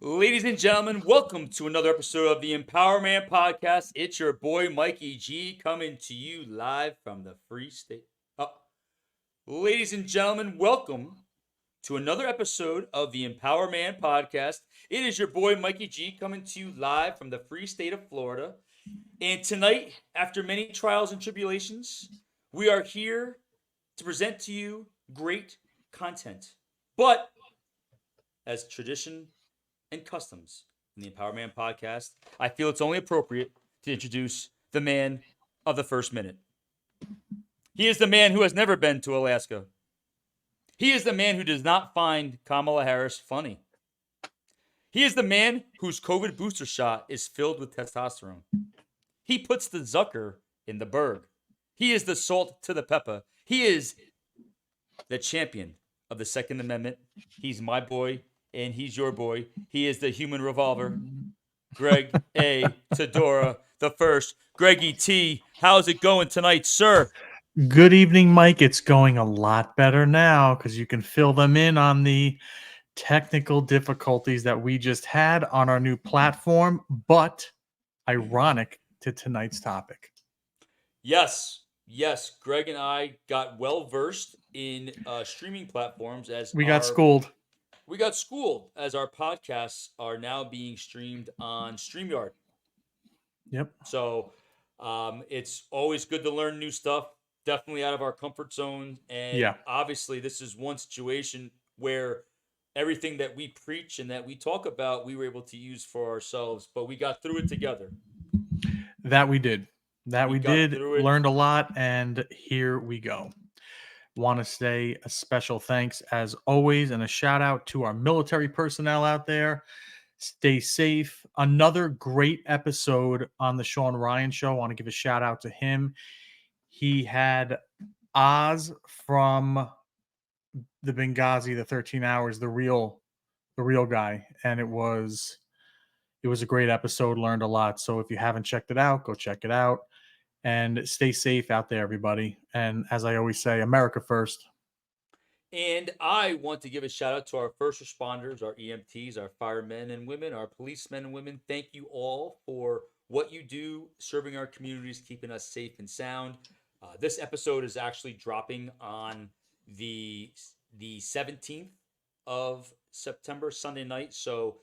Ladies and gentlemen, welcome to another episode of the EmpowerMAN podcast. It's your boy Mikey G coming to you live from the Free State. Ladies and gentlemen, welcome to another episode of the EmpowerMAN podcast. It is your boy Mikey G coming to you live from the Free State of Florida. And tonight, after many trials and tribulations, we are here to present to you great content. But as tradition and customs in the EmpowerMAN podcast, I feel it's only appropriate to introduce the man of the first minute. He is the man who has never been to Alaska. He is the man who does not find Kamala Harris funny. He is the man whose COVID booster shot is filled with testosterone. He puts the Zucker in the Berg. He is the salt to the pepper. He is the champion of the Second Amendment. He's my boy, and he's your boy. He is the human revolver, Greg A. Tedora the first. Greggy T, how's it going tonight, sir? Good evening, Mike. It's going a lot better now because you can fill them in on the technical difficulties that we just had on our new platform, but ironic to tonight's topic. Yes, Greg and I got well versed in streaming platforms as We got schooled. We got schooled as our podcasts are now being streamed on StreamYard. Yep. So it's always good to learn new stuff, definitely out of our comfort zone. And obviously, this is one situation where everything that we preach and that we talk about, we were able to use for ourselves, but we got through it together. That we did. We did. Learned a lot, and here we go. Want to say a special thanks, as always, and a shout out to our military personnel out there. Stay safe. Another great episode on the Sean Ryan Show. I want to give a shout out to him. He had Oz from the Benghazi, the 13 hours, the real guy, and it was a great episode. Learned a lot. So if you haven't checked it out, go check it out. And stay safe out there, everybody. And as I always say, America first. And I want to give a shout out to our first responders, our EMTs, our firemen and women, our policemen and women. Thank you all for what you do, serving our communities, keeping us safe and sound. This episode is actually dropping on the 17th of September, Sunday night. So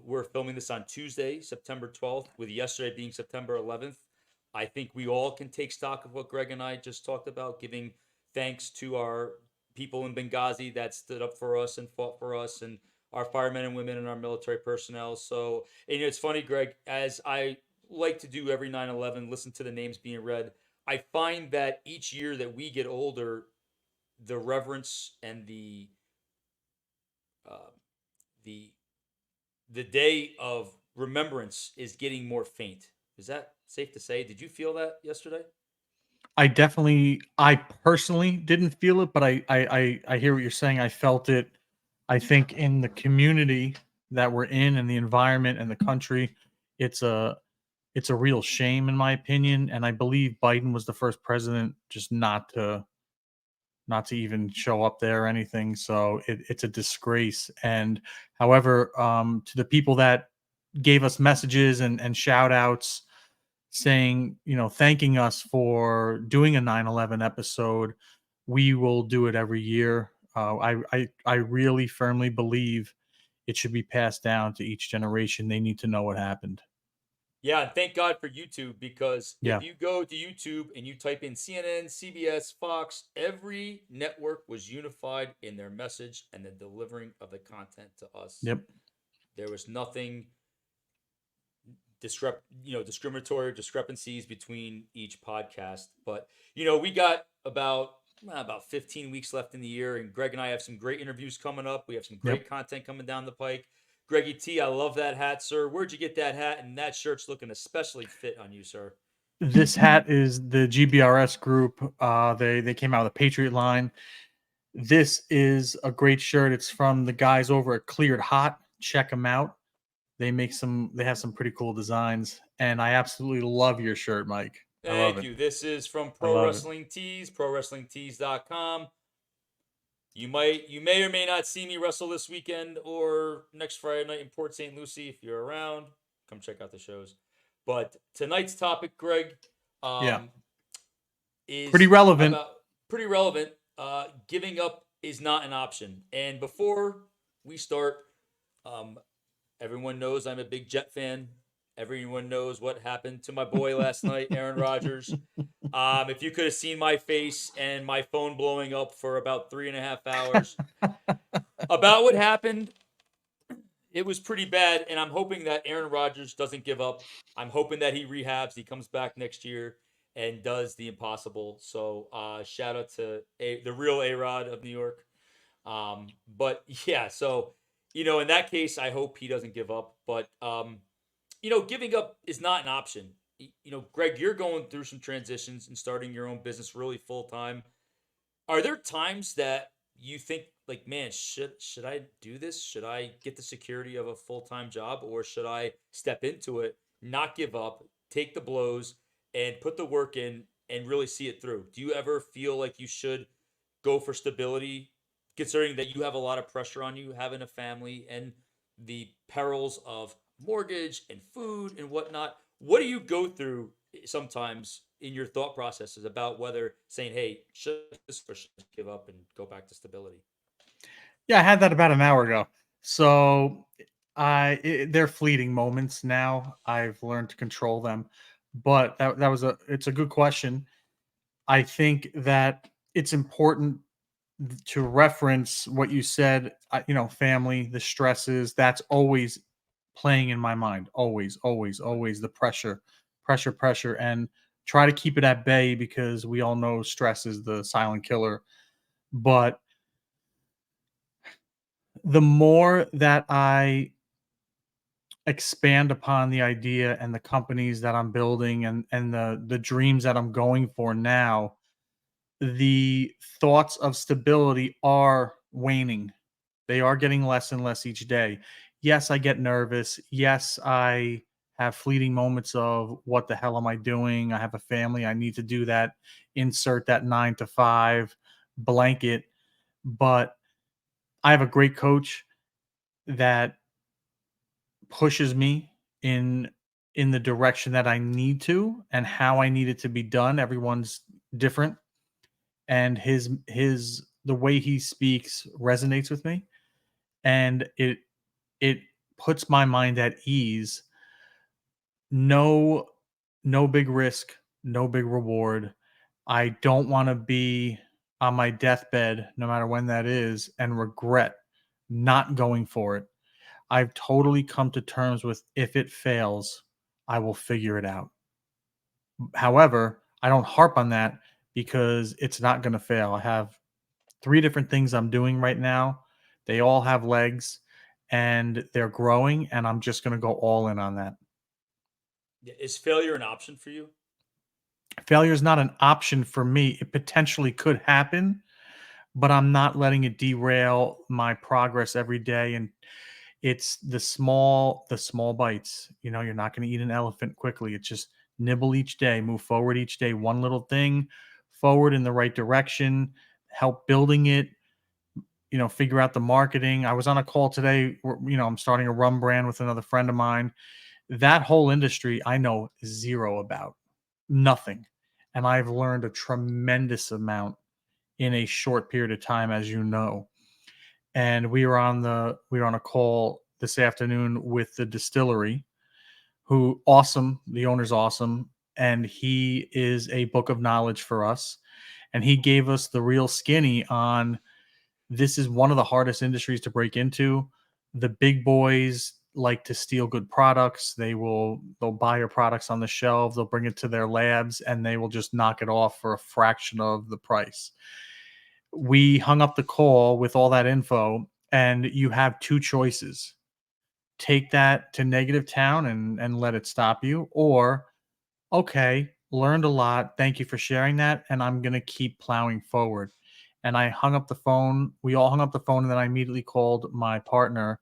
we're filming this on Tuesday, September 12th, with yesterday being September 11th. I think we all can take stock of what Greg and I just talked about, giving thanks to our people in Benghazi that stood up for us and fought for us, and our firemen and women and our military personnel. So, and it's funny, Greg, as I like to do every 9/11, listen to the names being read. I find that each year that we get older, the reverence and uh, the the day of remembrance is getting more faint. Is that safe to say? Did you feel that yesterday? I personally didn't feel it, but I hear what you're saying. I felt it. I think in the community that we're in and the environment and the country, it's a real shame in my opinion. And I believe Biden was the first president just not to even show up there or anything. So it's a disgrace. And however, to the people that gave us messages and shout outs saying, thanking us for doing a 9/11 episode. We will do it every year. I really firmly believe it should be passed down to each generation. They need to know what happened. Yeah, and thank God for YouTube, because if you go to YouTube and you type in CNN, CBS, Fox, every network was unified in their message and the delivering of the content to us. Yep. There was nothing discriminatory discrepancies between each podcast. But we got about 15 weeks left in the year, and Greg and I have some great interviews coming up. We have some great content coming down the pike. Greggy T, I love that hat, sir. Where'd you get that hat? And that shirt's looking especially fit on you, sir. This hat is the GBRS group. They came out with a Patriot line. This is a great shirt. It's from the guys over at Cleared Hot. Check them out. They have some pretty cool designs, and I absolutely love your shirt, Mike. Thank you. This is from Pro Wrestling Tees, ProWrestlingTees.com. You may or may not see me wrestle this weekend or next Friday night in Port St. Lucie. If you're around, come check out the shows. But tonight's topic, Greg, Yeah. um, Pretty is relevant. about pretty relevant. Giving up is not an option. And before we start, um, everyone knows I'm a big Jet fan. Everyone knows what happened to my boy last night, Aaron Rodgers. If you could have seen my face and my phone blowing up for about 3.5 hours about what happened, it was pretty bad. And I'm hoping that Aaron Rodgers doesn't give up. I'm hoping that he rehabs, he comes back next year and does the impossible. So shout out to the real A Rod of New York. But yeah, so in that case, I hope he doesn't give up. But giving up is not an option. Greg, you're going through some transitions and starting your own business really full time. Are there times that you think like, man, should I do this? Should I get the security of a full time job, or should I step into it, not give up, take the blows, and put the work in and really see it through? Do you ever feel like you should go for stability, considering that you have a lot of pressure on you, having a family, and the perils of mortgage and food and whatnot? What do you go through sometimes in your thought processes about whether saying, hey, should this or should I give up and go back to stability? Yeah, I had that about an hour ago. So they're fleeting moments now. I've learned to control them. But that was it's a good question. I think that it's important to reference what you said, family, the stresses, that's always playing in my mind. Always, always, always the pressure, pressure, pressure, and try to keep it at bay because we all know stress is the silent killer. But the more that I expand upon the idea and the companies that I'm building and the dreams that I'm going for now, the thoughts of stability are waning. They are getting less and less each day. Yes, I get nervous. Yes, I have fleeting moments of what the hell am I doing? I have a family. I need to do that. Insert that 9 to 5 blanket. But I have a great coach that pushes me in in the direction that I need to and how I need it to be done. Everyone's different, and his the way he speaks resonates with me, and it puts my mind at ease. No, no big risk, no big reward. I don't want to be on my deathbed, no matter when that is, and regret not going for it. I've totally come to terms with if it fails, I will figure it out. However, I don't harp on that because it's not going to fail. I have 3 different things I'm doing right now. They all have legs and they're growing, and I'm just going to go all in on that. Is failure an option for you? Failure is not an option for me. It potentially could happen, but I'm not letting it derail my progress every day. And it's the small bites. You're not going to eat an elephant quickly. It's just nibble each day, move forward each day, one little thing forward in the right direction, help building it, figure out the marketing. I was on a call today where, I'm starting a rum brand with another friend of mine. That whole industry I know zero about. Nothing. And I've learned a tremendous amount in a short period of time, as you know. And we were on a call this afternoon with the distillery, who awesome, the owner's awesome, and he is a book of knowledge for us. And he gave us the real skinny on this is one of the hardest industries to break into. The big boys like to steal good products. They'll buy your products on the shelf, they'll bring it to their labs, and they will just knock it off for a fraction of the price. We hung up the call with all that info, and you have two choices: take that to negative town and let it stop you, or okay, learned a lot. Thank you for sharing that. And I'm going to keep plowing forward. And I hung up the phone. We all hung up the phone. And then I immediately called my partner,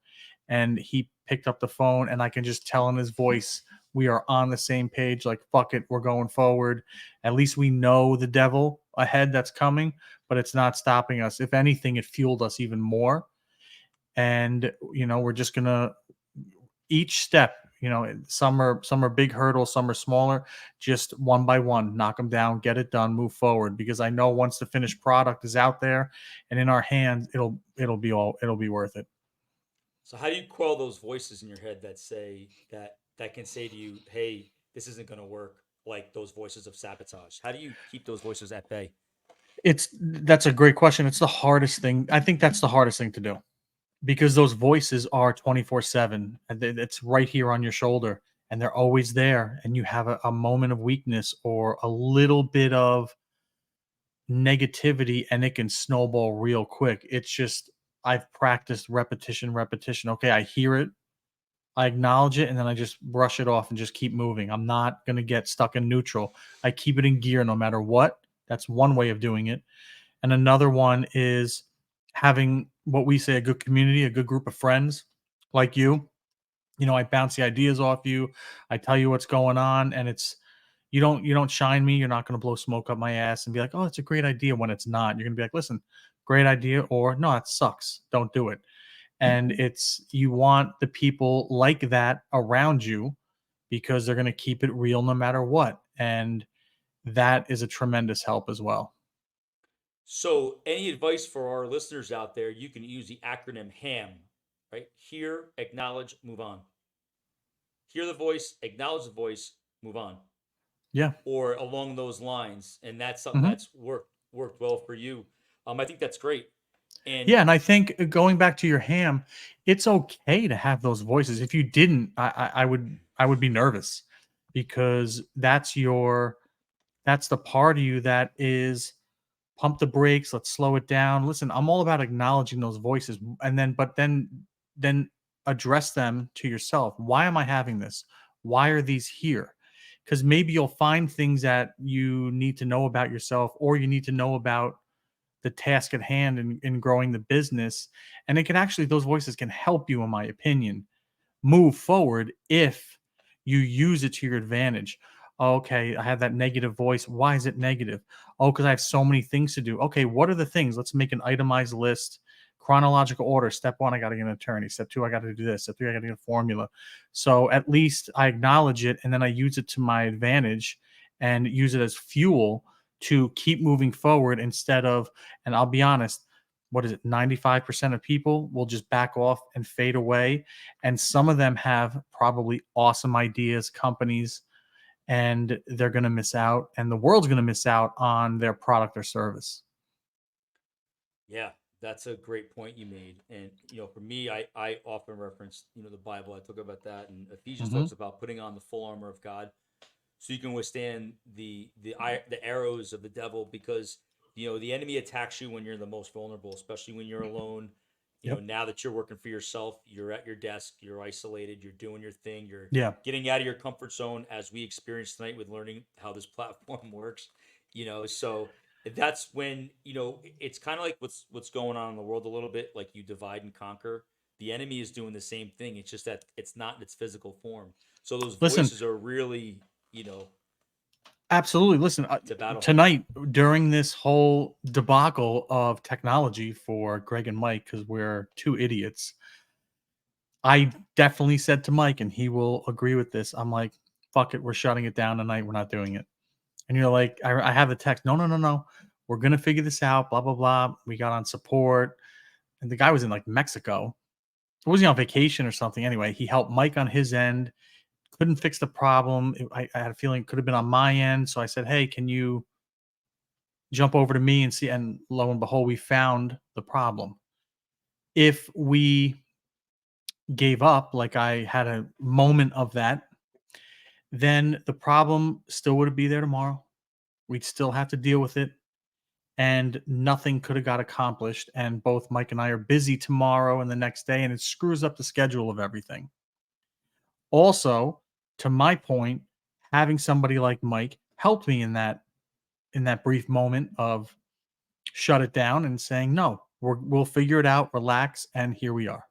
and he picked up the phone. And I can just tell in his voice, we are on the same page. Like, fuck it. We're going forward. At least we know the devil. ahead that's coming, but it's not stopping us. If anything, it fueled us even more. And we're just gonna each step. Some are big hurdles, some are smaller. Just one by one, knock them down, get it done, move forward. Because I know once the finished product is out there and in our hands, it'll be worth it. So how do you quell those voices in your head that say that can say to you, "Hey, this isn't going to work," like those voices of sabotage? How do you keep those voices at bay? That's a great question. It's the hardest thing. I think that's the hardest thing to do because those voices are 24/7 and it's right here on your shoulder and they're always there, and you have a moment of weakness or a little bit of negativity and it can snowball real quick. It's just I've practiced repetition, repetition. Okay, I hear it, I acknowledge it, and then I just brush it off and just keep moving. I'm not going to get stuck in neutral. I keep it in gear no matter what. That's one way of doing it. And another one is having what we say a good community, a good group of friends like you. I bounce the ideas off you. I tell you what's going on, and you don't shine me. You're not going to blow smoke up my ass and be like, "Oh, it's a great idea," when it's not. You're going to be like, "Listen, great idea," or "No, it sucks. Don't do it." And it's you want the people like that around you because they're going to keep it real no matter what. And that is a tremendous help as well. So, any advice for our listeners out there? You can use the acronym HAM, right? Hear, acknowledge, move on. Hear the voice, acknowledge the voice, move on, Yeah. or along those lines. And that's something Hmm. that's worked well for you. I think that's great. And Yeah, and I think going back to your ham, it's okay to have those voices. If you didn't, I would be nervous because that's the part of you that is pump the brakes, let's slow it down. Listen, I'm all about acknowledging those voices and then address them to yourself. Why am I having this? Why are these here? Because maybe you'll find things that you need to know about yourself or you need to know about the task at hand in growing the business. And it can actually, those voices can help you, in my opinion, move forward if you use it to your advantage. Okay, I have that negative voice. Why is it negative? Oh, because I have so many things to do. Okay, what are the things? Let's make an itemized list, chronological order. Step one, I got to get an attorney. Step two, I got to do this. Step three, I got to get a formula. So at least I acknowledge it and then I use it to my advantage and use it as fuel to keep moving forward instead of, and I'll be honest, what is it? 95% of people will just back off and fade away, and some of them have probably awesome ideas, companies, and they're going to miss out and the world's going to miss out on their product or service. yeah, that's a great point you made. And for me, I often reference the Bible. I talk about that, and Ephesians Hmm. talks about putting on the full armor of God so you can withstand the arrows of the devil, because the enemy attacks you when you're the most vulnerable, especially when you're alone. Yep. Now that you're working for yourself, you're at your desk, you're isolated, you're doing your thing, you're Yeah. getting out of your comfort zone, as we experienced tonight with learning how this platform works. So that's when it's kind of like what's going on in the world a little bit, like you divide and conquer. The enemy is doing the same thing. It's just that it's not in its physical form. So those Listen, voices are really, you know, absolutely. Listen, to battle him. tonight during this whole debacle of technology for Greg and Mike, because we're two idiots, I definitely said to Mike, and he will agree with this. I'm like, fuck it, we're shutting it down tonight. We're not doing it. And you're like, I have the text. No, no, no, no. We're gonna figure this out. Blah blah blah. We got on support, and the guy was in like Mexico. Was he on vacation or something? Anyway, he helped Mike on his end. Couldn't fix the problem. I had a feeling it could have been on my end. So I said, hey, can you jump over to me and see? And lo and behold, we found the problem. If we gave up, like I had a moment of that, then the problem still would be there tomorrow. We'd still have to deal with it, and nothing could have got accomplished. And both Mike and I are busy tomorrow and the next day, and it screws up the schedule of everything. Also, to my point, having somebody like Mike helped me in that brief moment of shut it down and saying no, we'll figure it out, relax, and here we are.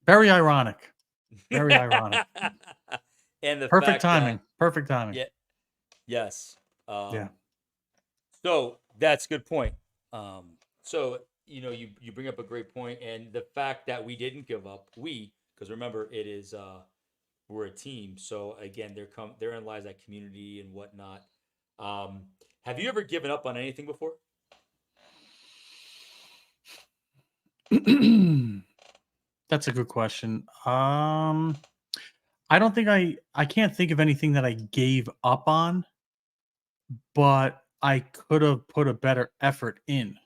Very ironic. Very ironic. And the Perfect fact timing. that, Perfect timing. yeah, yes, Yeah. um, So that's a good point. So you bring up a great point, and the fact that we didn't give up, because remember it is we're a team. So again, therein lies that community and whatnot. Um, have you ever given up on anything before? That's a good question. I don't think I can't think of anything that I gave up on, but I could have put a better effort in.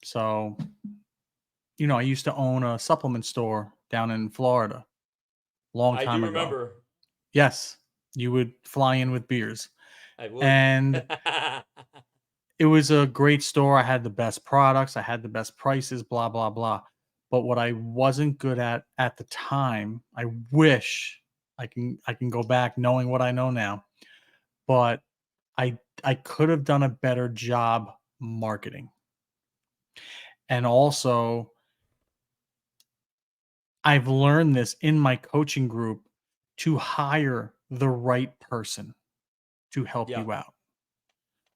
So, I used to own a supplement store down in Florida long I time do ago. remember. Yes, you would fly in with beers. I would. And it was a great store. I had the best products, I had the best prices, blah blah blah. But what I wasn't good at the time, I wish I can go back knowing what I know now, but I could have done a better job marketing. And also, I've learned this in my coaching group to hire the right person to help Yeah. you out.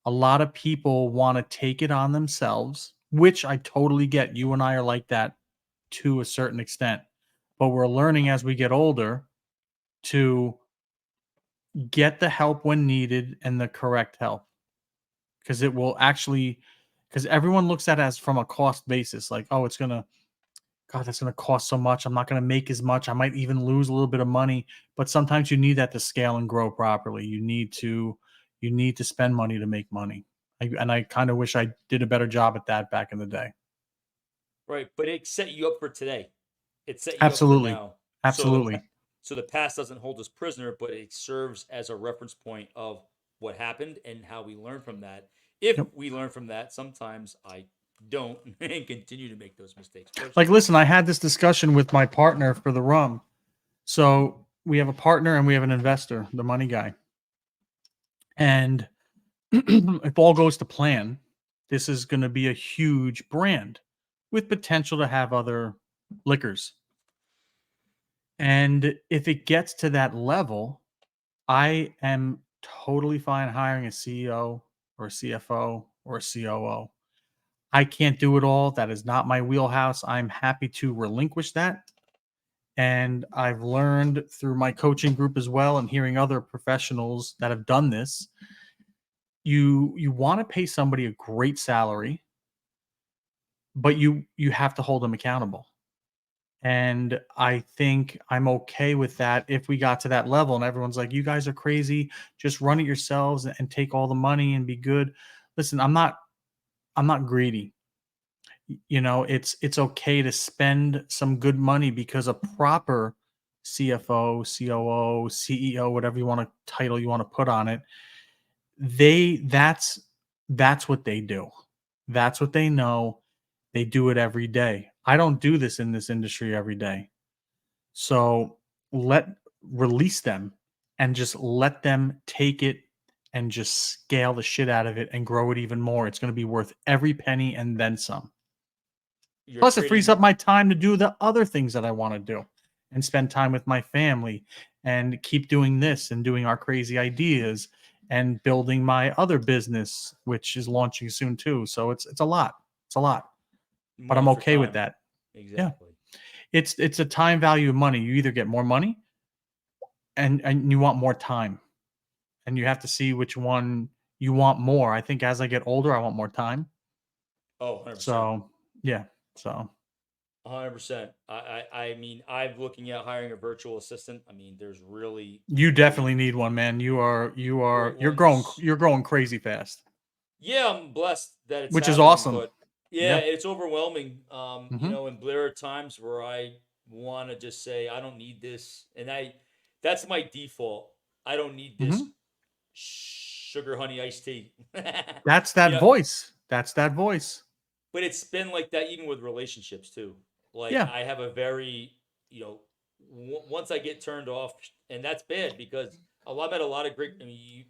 A lot of people want to take it on themselves, which I totally get. You and I are like that to a certain extent. But we're learning as we get older to get the help when needed and the correct help, because it will actually, because everyone looks at it as from a cost basis, like, oh, it's gonna, God, that's gonna cost so much. I'm not gonna make as much. I might even lose a little bit of money. But sometimes you need that to scale and grow properly. You need to spend money to make money. And I kind of wish I did a better job at that back in the day. Right, but it set you up for today. It set you up for Absolutely. now. Absolutely. So the past doesn't hold us prisoner, but it serves as a reference point of what happened and how we learn from that. If Yep. we learn from that, sometimes I don't and continue to make those mistakes Like, personally. listen, I had this discussion with my partner for the rum. So we have a partner and we have an investor, the money guy. And if all goes to plan, this is going to be a huge brand with potential to have other liquors. And if it gets to that level, I am totally fine hiring a CEO or a CFO or a COO. I can't do it all. That is not my wheelhouse. I'm happy to relinquish that. And I've learned through my coaching group as well and hearing other professionals that have done this, you want to pay somebody a great salary, but you have to hold them accountable. And I think I'm okay with that if we got to that level and everyone's like, you guys are crazy, just run it yourselves and take all the money and be good. Listen, I'm not greedy. It's okay to spend some good money because a proper CFO, COO, CEO, whatever you want to title you want to put on it, they that's what they do. That's what they know. They do it every day. I don't do this in this industry every day. So let release them and just let them take it and just scale the shit out of it and grow it even more. It's going to be worth every penny and then some. You're Plus, it frees trading up my time to do the other things that I want to do and spend time with my family and keep doing this and doing our crazy ideas and building my other business, which is launching soon too. So it's a lot. It's a lot, but more I'm for okay with time. that. Yeah, Exactly. it's a time value of money. You either get more money and you want more time, and you have to see which one you want more. I think as I get older, I want more time. Oh, 100%. So yeah, so 100%. I mean, I'm looking at hiring a virtual assistant. I mean, there's really you great definitely need one, man. great You're growing ones. you're growing crazy fast, Yeah, I'm blessed that it's which is happening, awesome. but yeah, Yeah. it's overwhelming. Hmm. And there are times where I want to just say I don't need this, and that's my default. I don't need this Hmm. sugar honey iced tea. That's you that know, voice. That's that voice. but it's been like that even with relationships too. Like Yeah. I have a very, once I get turned off, and that's bad because I've met a lot of great. I mean,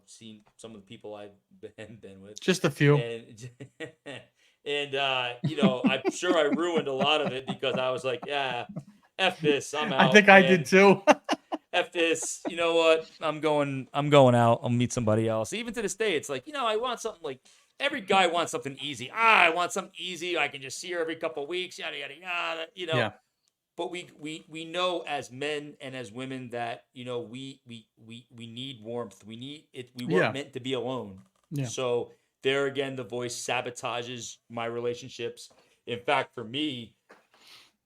seen some of the people I've been with, Just a few. and I'm sure I ruined a lot of it because I was like, yeah, f this, I'm I out, think I did and too. F this. You know what? I'm going out. I'll meet somebody else. Even to this day, it's like, I want something like every guy wants something easy. I want something easy. I can just see her every couple of weeks. Yada yada yada. Yeah. But we know as men and as women that we need warmth. We need it. We weren't Yeah. meant to be alone. Yeah. So there again, the voice sabotages my relationships. In fact, for me,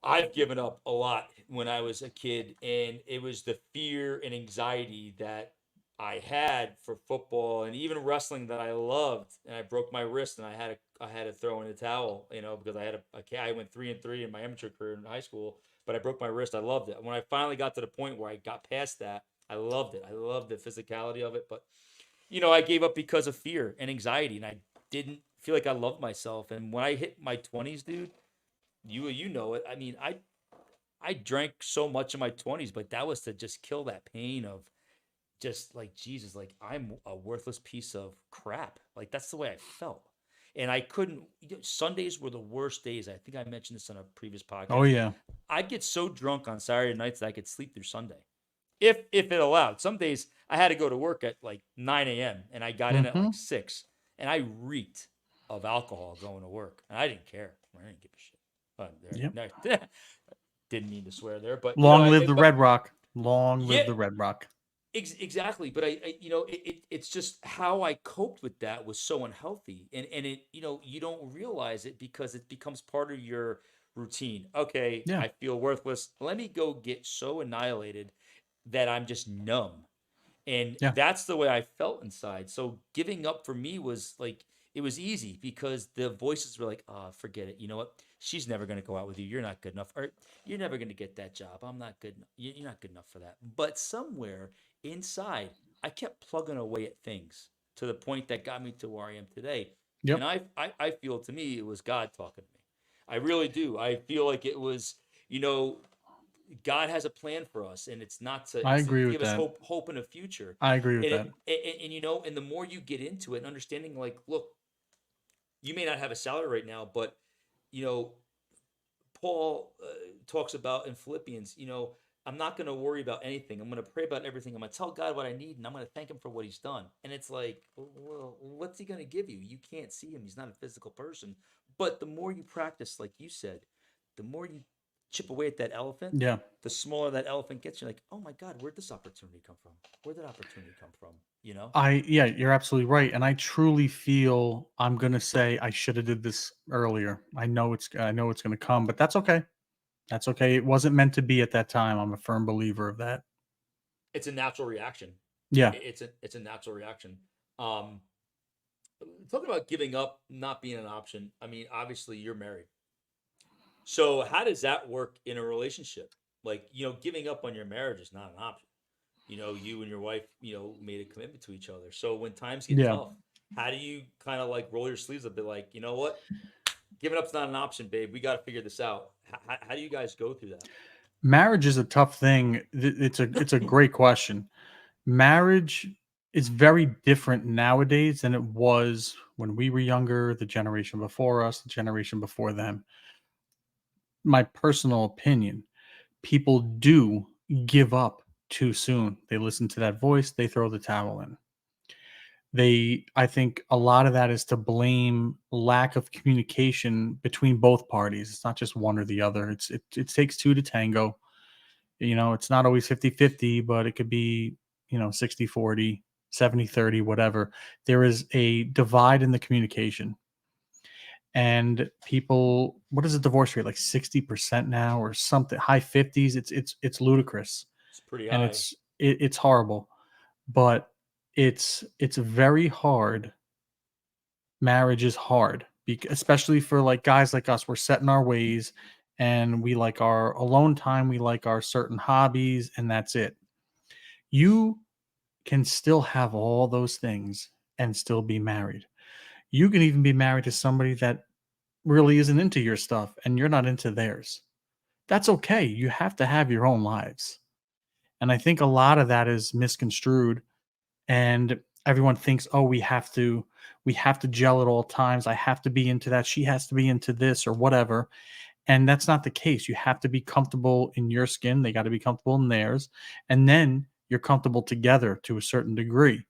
I've given up a lot when I was a kid, and it was the fear and anxiety that I had for football and even wrestling that I loved. And I broke my wrist, and I had to throw in the towel, because I went 3-3 in my amateur career in high school, but I broke my wrist. I loved it. When I finally got to the point where I got past that, I loved it. I loved the physicality of it, but I gave up because of fear and anxiety, and I didn't feel like I loved myself. And when I hit my 20s, dude, you know it. I mean, I drank so much in my 20s, but that was to just kill that pain of just like, Jesus, like I'm a worthless piece of crap. Like that's the way I felt. And I couldn't, Sundays were the worst days. I think I mentioned this on a previous Oh podcast. yeah. I'd get so drunk on Saturday nights that I could sleep through Sunday. If it allowed. Some days I had to go to work at like 9 a.m. and I got in at Mm-hmm. like 6, and I reeked of alcohol going to work. And I didn't care. I didn't give a shit. Yep. No, didn't mean to swear there, but Long live the Red Rock. Long yeah, live the Red Rock. exactly. But it's just how I coped with that was so unhealthy, and it, you don't realize it because it becomes part of your routine. Okay, Yeah. I feel worthless. Let me go get so annihilated that I'm just numb. And Yeah. that's the way I felt inside. So giving up for me was like, it was easy because the voices were like, oh, forget it. You know what? She's never going to go out with you. You're not good enough. Or you're never going to get that job. I'm not good. You're not good enough for that. But somewhere inside, I kept plugging away at things to the point that got me to where I am today. And Yep. I feel, to me, it was God talking to me. I really do. I feel like it was, you know, God has a plan for us, and it's not to I it's to agree with give us that. hope in a future. I agree with And that. and the more you get into it and understanding, like, look, you may not have a salary right now, but you know, Paul talks about in Philippians, I'm not going to worry about anything. I'm going to pray about everything. I'm going to tell God what I need, and I'm going to thank Him for what He's done. And it's like, well, what's He going to give you? You can't see Him. He's not a physical person. But the more you practice, like you said, the more you chip away at that elephant, Yeah. the smaller that elephant gets. You're like, oh my God, where'd this opportunity come from? Where'd that opportunity come from? You know? Yeah, you're absolutely right. And I truly feel I'm gonna say I should have did this earlier. I know it's gonna come, but that's okay. That's okay. It wasn't meant to be at that time. I'm a firm believer of that. It's a natural reaction. Yeah. It's a natural reaction. Um, Talking about giving up not being an option. I mean, obviously you're married. So how does that work in a relationship? Like, giving up on your marriage is not an option. You and your wife, made a commitment to each other. So when times get Yeah. tough, how do you kind of like roll your sleeves up? Be like, you know what? Giving up's not an option, babe. We got to figure this out. How do you guys go through that? Marriage is a tough thing. It's a great question. Marriage is very different nowadays than it was when we were younger, the generation before us, the generation before them. My personal opinion, people do give up too soon. They listen to that voice, they throw the towel in. I think a lot of that is to blame lack of communication between both parties. It's not just one or the other. It takes two to tango. It's not always 50-50, but it could be, 60-40, 70-30, whatever. There is a divide in the communication. And people, what is the divorce rate, like 60% now or something, high 50s? It's ludicrous. It's pretty And high. it's horrible. But it's very hard. Marriage is hard, especially for like guys like us. We're set in our ways, and we like our alone time, we like our certain hobbies, and that's it. You can still have all those things and still be married. You can even be married to somebody that really isn't into your stuff and you're not into theirs. That's okay. You have to have your own lives. And I think a lot of that is misconstrued, and everyone thinks, "Oh, we have to gel at all times. I have to be into that. She has to be into this or whatever." And that's not the case. You have to be comfortable in your skin. They got to be comfortable in theirs. And then you're comfortable together to a certain degree.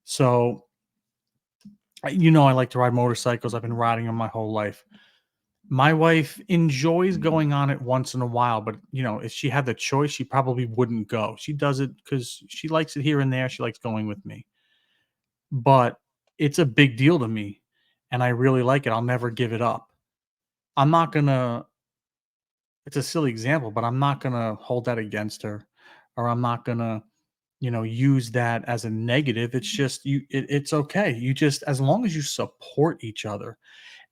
So, I like to ride motorcycles. I've been riding them my whole life. My wife enjoys going on it once in a while, but if she had the choice, she probably wouldn't go. She does it because she likes it here and there. She likes going with me, but it's a big deal to me, and I really like it. I'll never give it up. I'm not gonna. It's a silly example, but I'm not gonna hold that against her, or I'm not gonna, use that as a negative. It's just it's okay. You just, as long as you support each other,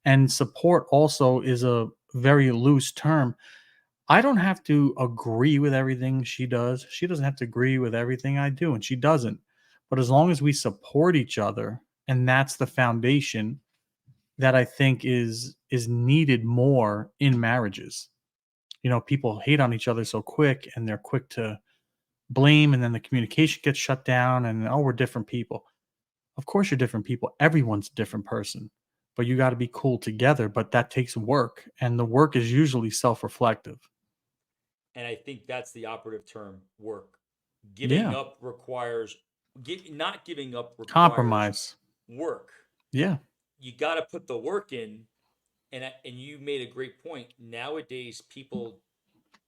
and support also is a very loose term. I don't have to agree with everything she does. She doesn't have to agree with everything I do, and she doesn't. But as long as we support each other, and that's the foundation that I think is needed more in marriages. People hate on each other so quick, and they're quick to blame, and then the communication gets shut down, and oh, we're different people. Of course, you're different people. Everyone's a different person, but you got to be cool together. But that takes work, and the work is usually self reflective. And I think that's the operative term, work. Giving Yeah. up requires not giving up requires Compromise. work. Yeah. You got to put the work in, and you made a great point. Nowadays, people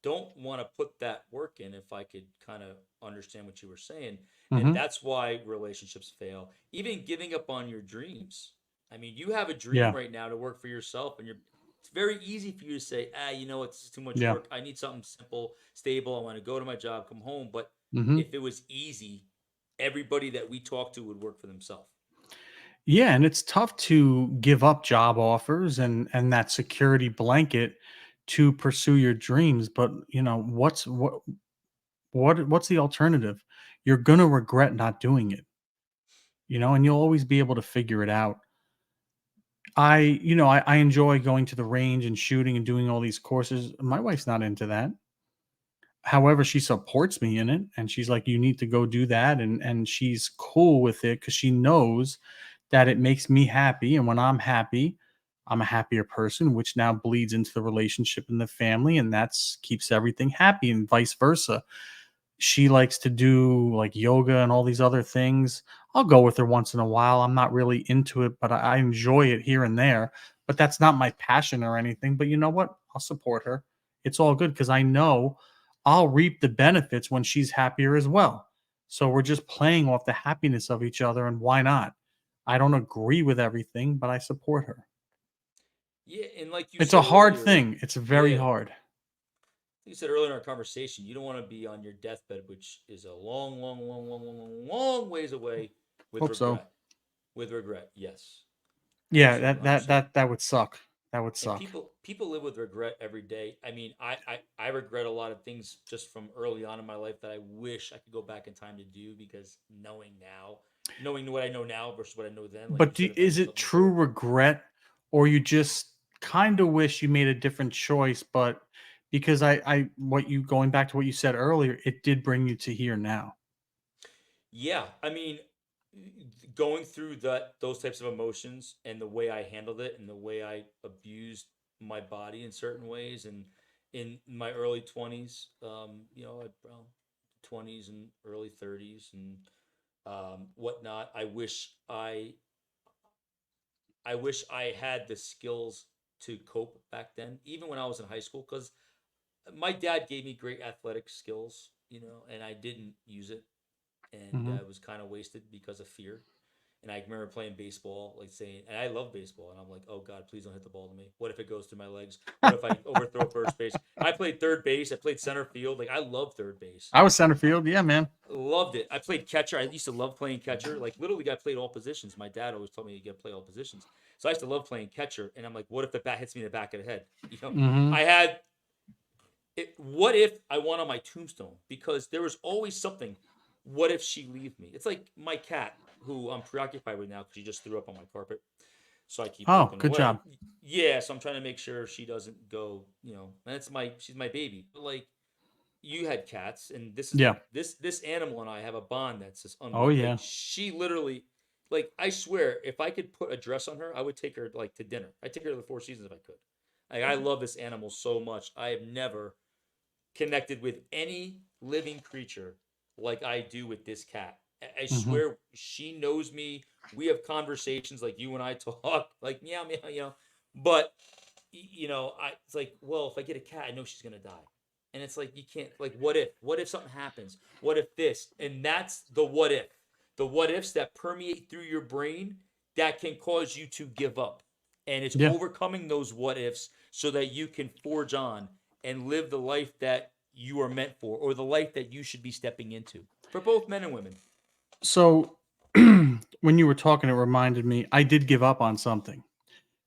don't want to put that work in, if I could kind of understand what you were saying. And Hmm. that's why relationships fail. Even giving up on your dreams. I mean, you have a dream Yeah. right now to work for yourself, and it's very easy for you to say, you know what, this is too much Yeah. work. I need something simple, stable. I want to go to my job, come home. But Hmm. if it was easy, everybody that we talk to would work for themselves. Yeah, and it's tough to give up job offers and that security blanket to pursue your dreams. But what's the alternative? You're gonna regret not doing it. And you'll always be able to figure it out. I enjoy going to the range and shooting and doing all these courses. My wife's not into that. However, she supports me in it, and she's like, "You need to go do that," and she's cool with it because she knows that it makes me happy, and when I'm happy, I'm a happier person, which now bleeds into the relationship and the family, and that's keeps everything happy, and vice versa. She likes to do like yoga and all these other things. I'll go with her once in a while. I'm not really into it, but I enjoy it here and there. But that's not my passion or anything. But you know what? I'll support her. It's all good because I know I'll reap the benefits when she's happier as well. So we're just playing off the happiness of each other, and why not? I don't agree with everything, but I support her. Yeah, and like you It's a said hard earlier, thing. It's very yeah, hard. you said earlier in our conversation, you don't want to be on your deathbed, which is a long, long, long, long, long, long, long ways away with Hope so. regret. With regret, yes, Yeah, absolutely, that one hundred that percent. that that would suck. That would And suck. people live with regret every day. I mean, I regret a lot of things just from early on in my life that I wish I could go back in time to do, because knowing what I know now versus what I know then, like you But said, if I is knew it something true before. regret, or you just kind of wish you made a different choice? But because what you going back to what you said earlier, it did bring you to here now. Yeah, I mean, going through those types of emotions and the way I handled it and the way I abused my body in certain ways, and in my early 20s, well, 20s and early 30s and whatnot. I wish I had the skills to cope back then, even when I was in high school, because my dad gave me great athletic skills, and I didn't use it, and Hmm. it was kind of wasted because of fear. And I remember playing baseball, like saying, and I love baseball, and I'm like, oh God, please don't hit the ball to me. What if it goes through my legs? What if I overthrow first base? I played third base. I played center field. Like, I love third base. I was center field. Yeah, man. Loved it. I played catcher. I used to love playing catcher. Like, literally, I played all positions. My dad always told me you got to play all positions. So I used to love playing catcher. And I'm like, what if the bat hits me in the back of the head? Hmm. I had what if I won on my tombstone? Because there was always something. What if she leave me? It's like my cat, who I'm preoccupied with now because she just threw up on my carpet. So I keep Oh, looking good away. job. Yeah, so I'm trying to make sure she doesn't go. And she's my baby. But like, you had cats, and this is Yeah. like this animal and I have a bond that's just Oh unbelievable. Like, yeah. she literally, like, I swear, if I could put a dress on her, I would take her like to dinner. I'd take her to the Four Seasons if I could. Like, I love this animal so much. I have never connected with any living creature like I do with this cat. I Hmm. swear she knows me. We have conversations like you and I talk, like meow meow, But it's like, well, if I get a cat, I know she's gonna die, and it's like you can't. Like, what if? What if something happens? What if this? And that's the what if. The what ifs that permeate through your brain that can cause you to give up, and it's Yeah. overcoming those what ifs so that you can forge on and live the life that you are meant for, or the life that you should be stepping into, for both men and women. So when you were talking, it reminded me I did give up on something.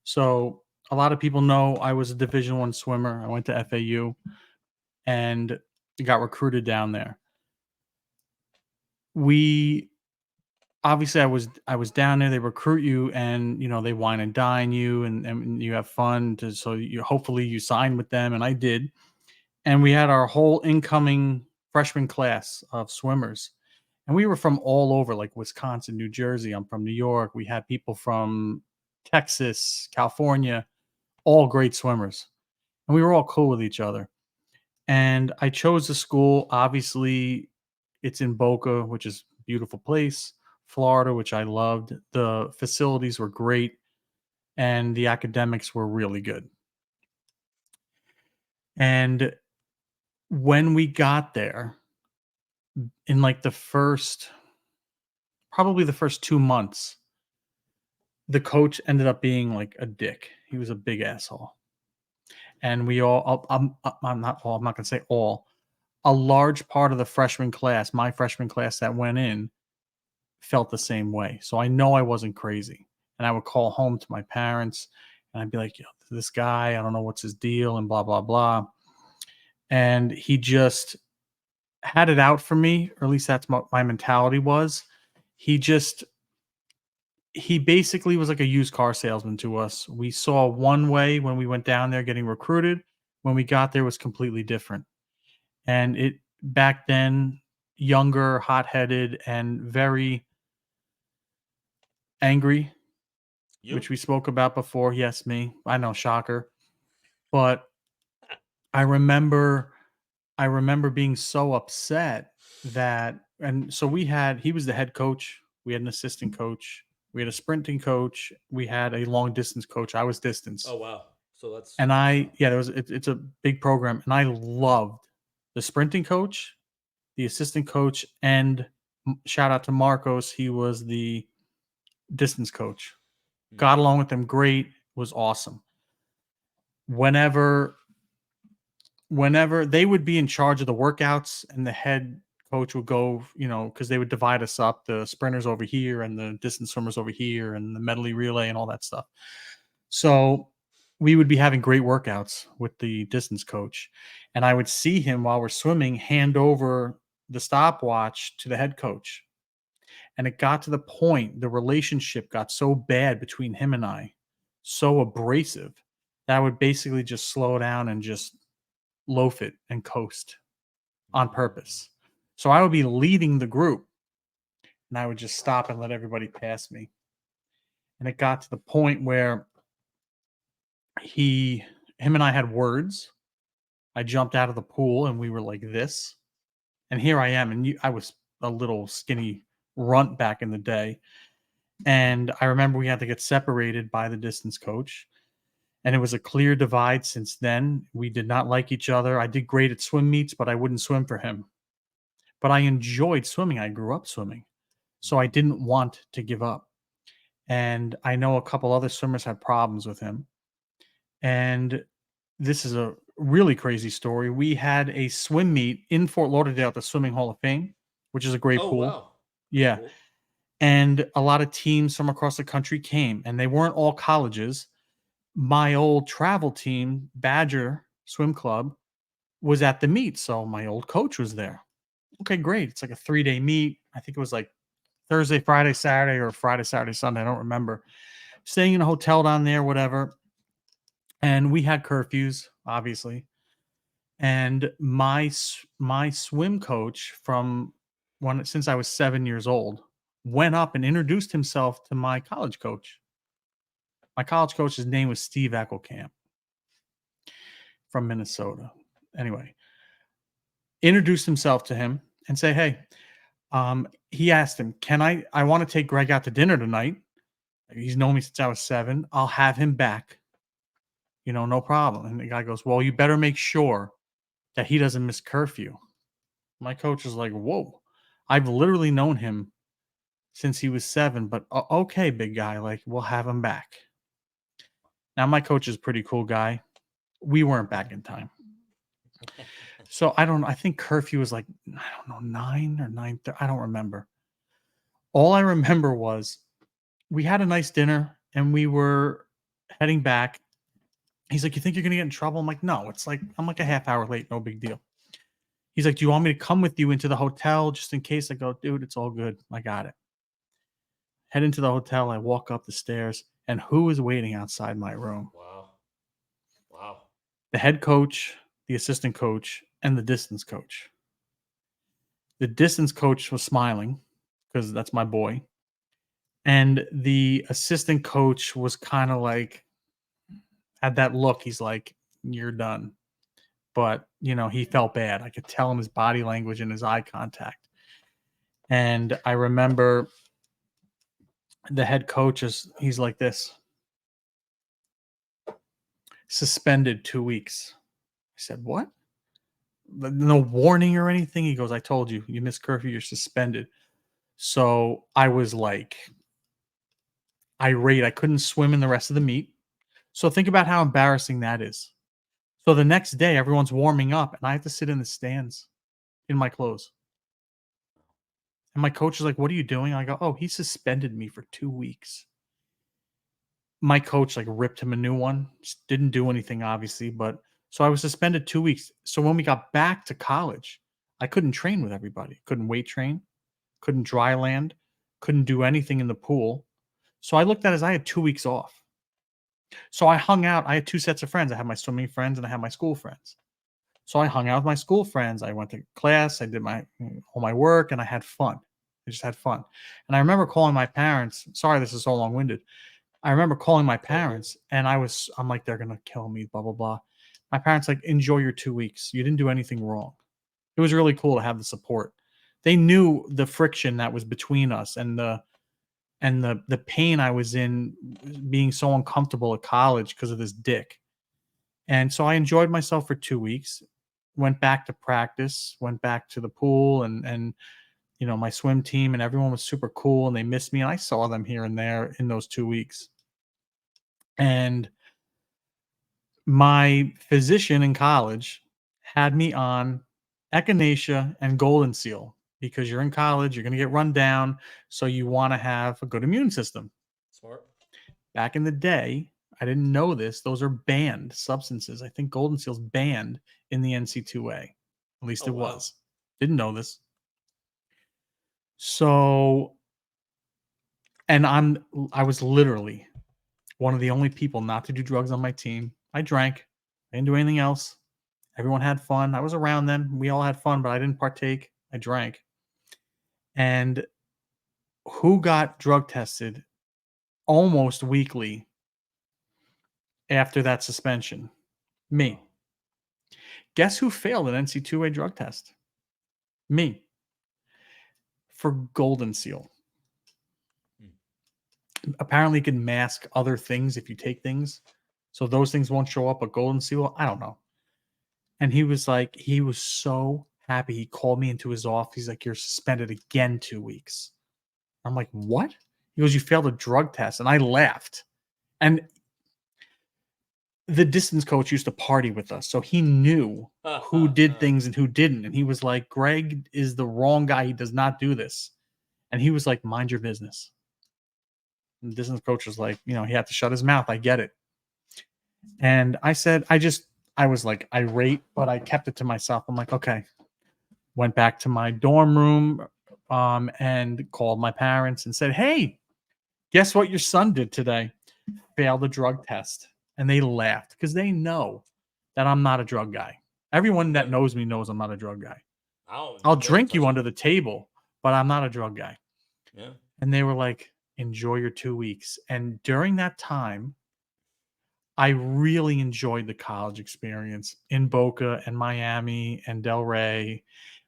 So a lot of people know I was a Division 1 swimmer. I went to FAU and got recruited down there. We obviously I was down there. They recruit you, and they wine and dine you, and you have fun. So you hopefully you sign with them, and I did. And we had our whole incoming freshman class of swimmers, and we were from all over, like Wisconsin, New Jersey. I'm from New York. We had people from Texas, California, all great swimmers, and we were all cool with each other. And I chose the school. Obviously, it's in Boca, which is a beautiful place. Florida, which I loved. The facilities were great, and the academics were really good. And when we got there, in like probably the first 2 months, the coach ended up being like a dick. He was a big asshole. And we all, I'm not all, I'm not going to say all, a large part of the freshman class, my freshman class that went in, felt the same way. So I know I wasn't crazy. And I would call home to my parents and I'd be like, yo, this guy, I don't know what's his deal and blah, blah, blah. And he just had it out for me, or at least that's what my mentality was. He just, he basically was like a used car salesman to us. We saw one way when we went down there getting recruited. When we got there, it was completely different. And it back then, younger, hot headed, and very angry, You? which we spoke about before. Yes, me. I know, shocker. But I remember I remember being so upset that and so he was the head coach, we had an assistant coach, we had a sprinting coach, we had a long distance coach. I was distance. Oh wow. So that's And wow. it's a big program and I loved the sprinting coach, the assistant coach, and shout out to Marcos, he was the distance coach. Hmm. Got along with them great, was awesome. Whenever whenever they would be in charge of the workouts and the head coach would go, because they would divide us up, the sprinters over here and the distance swimmers over here and the medley relay and all that stuff. So we would be having great workouts with the distance coach. And I would see him while we're swimming hand over the stopwatch to the head coach. And it got to the point, the relationship got so bad between him and I, so abrasive, that I would basically just slow down and just loaf it and coast on purpose. So I would be leading the group and I would just stop and let everybody pass me. And it got to the point where he him and I had words. I jumped out of the pool and we were like this. And here I am I was a little skinny runt back in the day. And I remember we had to get separated by the distance coach. And it was a clear divide since then. We did not like each other. I did great at swim meets, but I wouldn't swim for him. But I enjoyed swimming. I grew up swimming. So I didn't want to give up. And I know a couple other swimmers had problems with him. And this is a really crazy story. We had a swim meet in Fort Lauderdale at the Swimming Hall of Fame, which is a great Oh pool. wow. That's Yeah. cool. And a lot of teams from across the country came, and they weren't all colleges. My old travel team, Badger Swim Club, was at the meet. So my old coach was there. Okay, great. It's like a 3-day meet. I think it was like Thursday, Friday, Saturday, or Friday, Saturday, Sunday. I don't remember. Staying in a hotel down there, whatever. And we had curfews, obviously. And my swim coach from since I was 7 years old went up and introduced himself to my college coach. My college coach's name was Steve Eckelkamp. from Minnesota. Anyway, introduced himself to him and say, hey, he asked him, I want to take Greg out to dinner tonight. He's known me since I was 7. I'll have him back. No problem. And the guy goes, well, you better make sure that he doesn't miss curfew. My coach is like, whoa, I've literally known him since he was 7, but okay, big guy, like we'll have him back. Now, my coach is a pretty cool guy. We weren't back in time. So I think curfew was like, I don't know, 9 or 9. I don't remember. All I remember was we had a nice dinner and we were heading back. He's like, you think you're going to get in trouble? I'm like, no, I'm like a half hour late. No big deal. He's like, do you want me to come with you into the hotel just in case? I go, dude, it's all good. I got it. Head into the hotel. I walk up the stairs and who is waiting outside my room? Wow. The head coach, the assistant coach, and the distance coach. The distance coach was smiling because that's my boy. And the assistant coach was kind of like, had that look. He's like, you're done. But, he felt bad. I could tell in his body language and his eye contact. And I remember the head coach he's like this. Suspended 2 weeks. I said, what? No warning or anything? He goes, I told you, you missed curfew, you're suspended. So I was like irate. I couldn't swim in the rest of the meet. So think about how embarrassing that is. So the next day, everyone's warming up, and I have to sit in the stands in my clothes. And my coach is like, what are you doing? I go, oh, he suspended me for 2 weeks. My coach ripped him a new one. Just didn't do anything, obviously, but so I was suspended 2 weeks. So when we got back to college, I couldn't train with everybody. Couldn't weight train, couldn't dry land, couldn't do anything in the pool. So I looked at it as I had 2 weeks off. So I hung out. I had 2 sets of friends. I had my swimming friends and I had my school friends. So I hung out with my school friends. I went to class. I did all my work, and I had fun. I just had fun. And I remember calling my parents. Sorry, this is so long-winded. I remember calling my parents, and I'm like, they're gonna kill me. Blah blah blah. My parents like, enjoy your 2 weeks. You didn't do anything wrong. It was really cool to have the support. They knew the friction that was between us and the pain I was in being so uncomfortable at college because of this dick. And so I enjoyed myself for 2 weeks, went back to practice, went back to the pool and my swim team, and everyone was super cool and they missed me. And I saw them here and there in those 2 weeks. And my physician in college had me on echinacea and golden seal because you're in college, you're going to get run down. So you want to have a good immune system. Smart. Back in the day, I didn't know this. Those are banned substances. I think golden seal's banned in the NC2A. At least it was. Didn't know this. So, and I was literally one of the only people not to do drugs on my team. I drank. I didn't do anything else. Everyone had fun. I was around them. We all had fun, but I didn't partake. I drank. And who got drug tested almost weekly after that suspension? Me. Guess who failed an NC2A drug test? Me. For golden seal. Apparently, it can mask other things if you take things. So those things won't show up, but golden seal, I don't know. And he was so happy. He called me into his office. He's like, you're suspended again 2 weeks. I'm like, what? He goes, you failed a drug test. And I laughed. And the distance coach used to party with us. So he knew who did things and who didn't. And he was like, Greg is the wrong guy. He does not do this. And he was like, mind your business. And the distance coach was like, he had to shut his mouth. I get it. And I said, I was like irate, but I kept it to myself. I'm like, okay. Went back to my dorm room and called my parents and said, hey, guess what your son did today? Failed a drug test. And they laughed because they know that I'm not a drug guy. Everyone that knows me knows I'm not a drug guy. I'll drink you under the table, but I'm not a drug guy. Yeah. And they were like, enjoy your 2 weeks. And during that time, I really enjoyed the college experience in Boca and Miami and Delray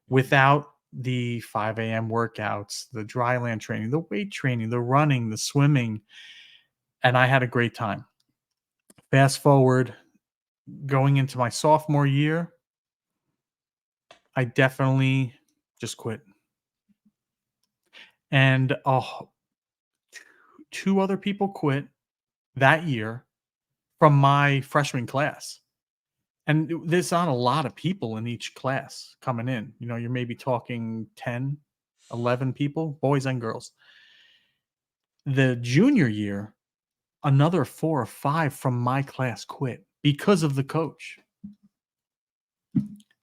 without the 5 a.m. workouts, the dryland training, the weight training, the running, the swimming. And I had a great time. Fast forward, going into my sophomore year, I definitely just quit. And two other people quit that year from my freshman class. And there's not a lot of people in each class coming in. You know, you're maybe talking 10, 11 people, boys and girls. The junior year, another 4 or 5 from my class quit because of the coach.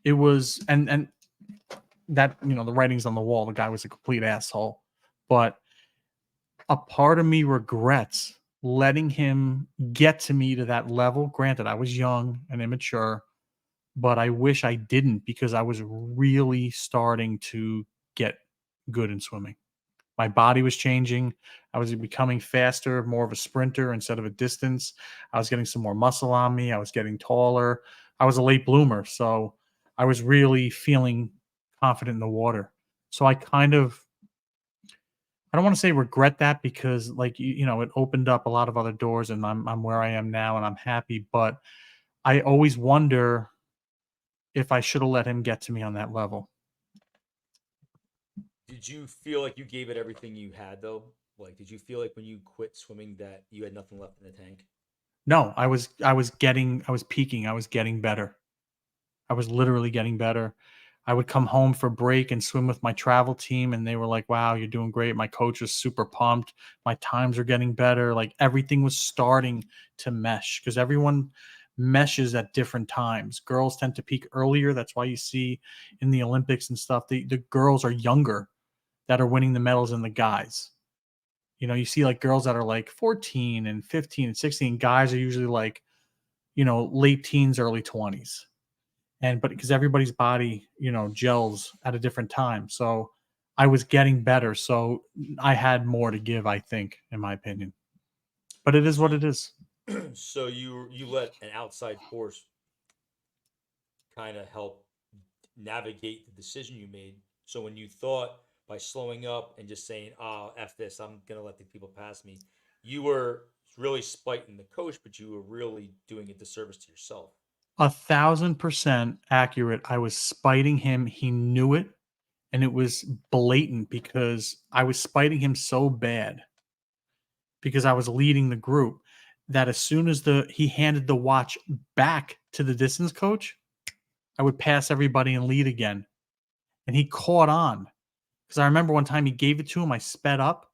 It was and that, the writing's on the wall. The guy was a complete asshole. But a part of me regrets letting him get to me to that level. Granted, I was young and immature, but I wish I didn't because I was really starting to get good in swimming. My body was changing. I was becoming faster, more of a sprinter instead of a distance. I was getting some more muscle on me. I was getting taller. I was a late bloomer. So I was really feeling confident in the water. So I don't want to say regret that because like it opened up a lot of other doors and I'm where I am now and I'm happy, but I always wonder if I should have let him get to me on that level. Did you feel like you gave it everything you had though? Like, did you feel like when you quit swimming that you had nothing left in the tank? No, I was peaking, I was getting better. I was literally getting better. I would come home for break and swim with my travel team, and they were like, "Wow, you're doing great." My coach was super pumped. My times are getting better. Like everything was starting to mesh because everyone meshes at different times. Girls tend to peak earlier. That's why you see in the Olympics and stuff, the girls are younger that are winning the medals than the guys. You see like girls that are like 14 and 15 and 16. Guys are usually like, late teens, early 20s, and but because everybody's body gels at a different time, so I was getting better, so I had more to give, I think, in my opinion, but it is So, what it is. so you let an outside force kind of help navigate the decision you made. So when you thought by slowing up and just saying, "Oh, f this, I'm gonna let the people pass me," you were really spiting the coach, but you were really doing a disservice to yourself. 1,000% accurate. I was spiting him, he knew it, and it was blatant because I was spiting him so bad because I was leading the group that as soon as the he handed the watch back to the distance coach, I would pass everybody and lead again, and he caught on. Because I remember one time he gave it to him, I sped up,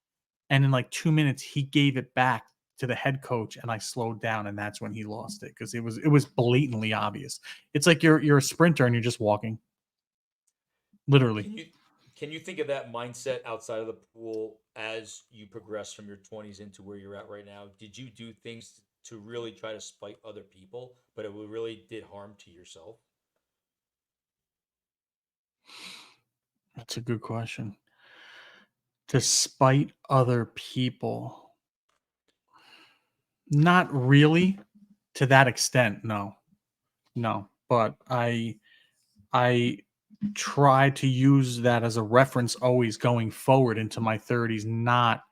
and in like 2 minutes he gave it back to the head coach, and I slowed down, and that's when he lost it because it was blatantly obvious. It's like you're a sprinter and you're just walking, literally. Can you can you think of that mindset outside of the pool as you progress from your 20s into where you're at right now? Did you do things to really try to spite other people, but it really did harm to yourself? That's a good question. Despite other people, not really to that extent. No, no. But I try to use that as a reference always going forward into my 30s, not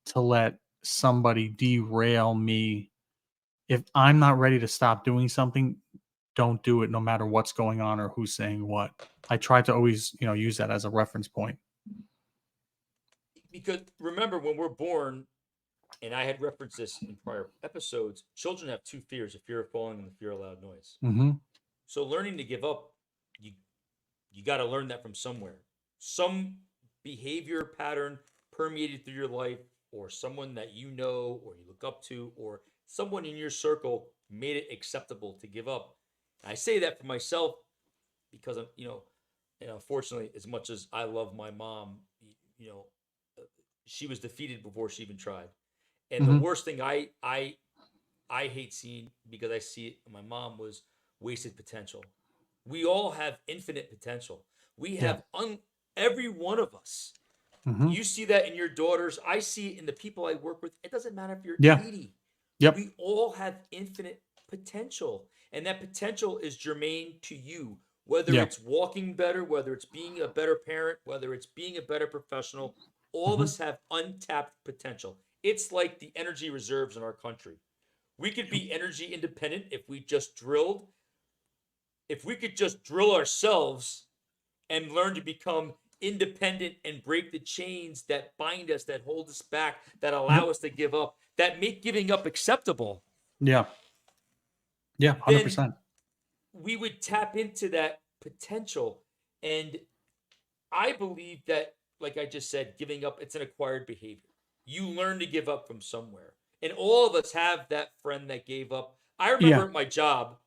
to let somebody derail me. If I'm not ready to stop doing something, don't do it no matter what's going on or who's saying what. I try to always, use that as a reference point. Because remember, when we're born, and I had referenced this in prior episodes, children have two fears: the fear of falling and the fear of loud noise. Hmm. So learning to give up, you you got to learn that from somewhere. Some behavior pattern permeated through your life, or someone that you know or you look up to, or someone in your circle made it acceptable to give up. And I say that for myself because I'm, and unfortunately, as much as I love my mom, you know, she was defeated before she even tried. And the Hmm. worst thing I hate seeing, because I see it in my mom, was wasted potential. We all have infinite potential. We Yeah. have every one of us. Hmm. You see that in your daughters. I see it in the people I work with. It doesn't matter if you're Yeah. 80. Yep. We all have infinite potential, and that potential is germane to you. Whether Yeah. it's walking better, whether it's being a better parent, whether it's being a better professional, all of Hmm. us have untapped potential. It's like the energy reserves in our country. We could Yep. be energy independent if we could just drill ourselves and learn to become independent and break the chains that bind us, that hold us back, that allow Yep. us to give up, that make giving up acceptable, Yeah. Yeah. Hundred then percent. we would tap into that potential. And I believe that, like I just said, giving up, it's an acquired behavior. You learn to give up from somewhere. And all of us have that friend that gave up. I remember Yeah. at my job,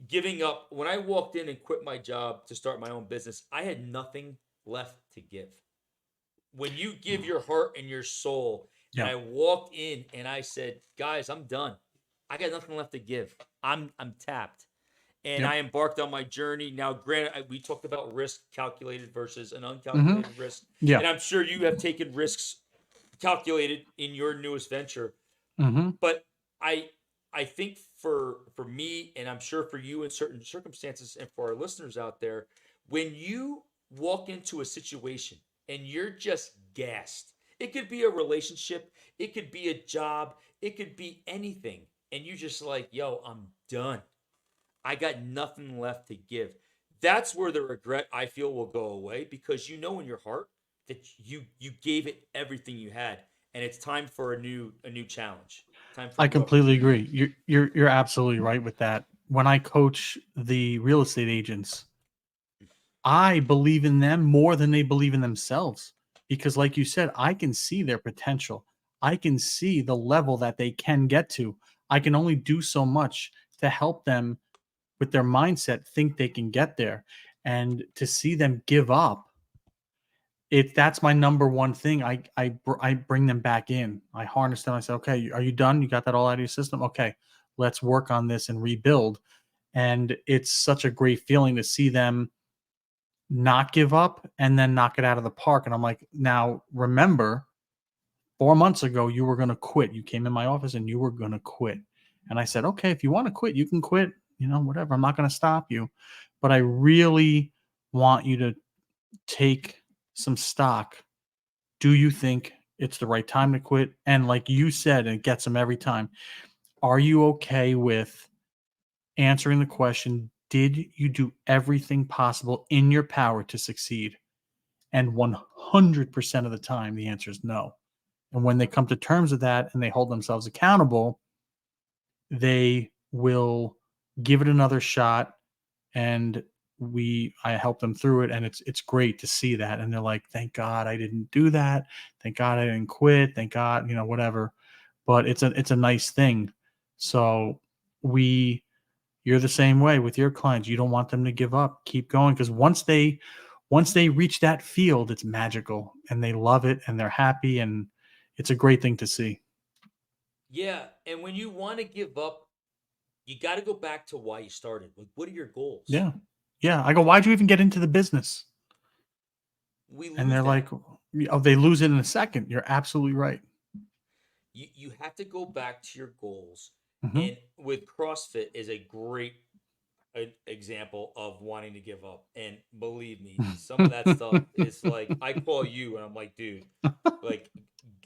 giving up when I walked in and quit my job to start my own business. I had nothing left to give. When you give your heart and your soul, and Yeah. I walked in and I said, "Guys, I'm done. I got nothing left to give. I'm tapped." And Yep. I embarked on my journey. Now, granted, we talked about risk calculated versus an Hmm. uncalculated risk, Yeah. and I'm sure you have taken risks calculated in your newest venture. Hmm. But I I think for me, and I'm sure for you in certain circumstances, and for our listeners out there, when you walk into a situation and you're just gassed, it could be a relationship, it could be a job, it could be anything, and you just like, yo, I'm done. I got nothing left to give. That's where the regret, I feel, will go away, because you know in your heart that you gave it everything you had, and it's time for a new challenge. Time for a I new completely opportunity. agree. You're absolutely right with that. When I coach the real estate agents, I believe in them more than they believe in themselves because, like you said, I can see their potential. I can see the level that they can get to. I can only do so much to help them with their mindset think they can get there. And to see them give up, that's my number one thing. I bring them back in. I harness them. I say, okay, are you done? You got that all out of your system? Okay, let's work on this and rebuild. And it's such a great feeling to see them not give up and then knock it out of the park. And I'm like, now remember, 4 months ago, you were going to quit. You came in my office and you were going to quit. And I said, okay, if you want to quit, you can quit, whatever. I'm not going to stop you. But I really want you to take some stock. Do you think it's the right time to quit? And like you said, and it gets them every time. Are you okay with answering the question, did you do everything possible in your power to succeed? And 100% of the time, the answer is no. And when they come to terms with that and they hold themselves accountable, they will give it another shot. And I help them through it. And it's great to see that. And they're like, thank God I didn't do that. Thank God I didn't quit. Thank God, whatever. But it's a nice thing. So we you're the same way with your clients. You don't want them to give up. Keep going because once they reach that field, it's magical and they love it and they're happy and it's a great thing to see. Yeah, and when you want to give up, you got to go back to why you started. Like, what are your goals? Yeah. Yeah. I go, why'd you even get into the business? We And lose they're like, that. oh, they lose it in a second. You're absolutely right. You have to go back to your goals. Hmm. And with CrossFit is a great example of wanting to give up. And believe me, some of that stuff is like, I call you and I'm like, dude, like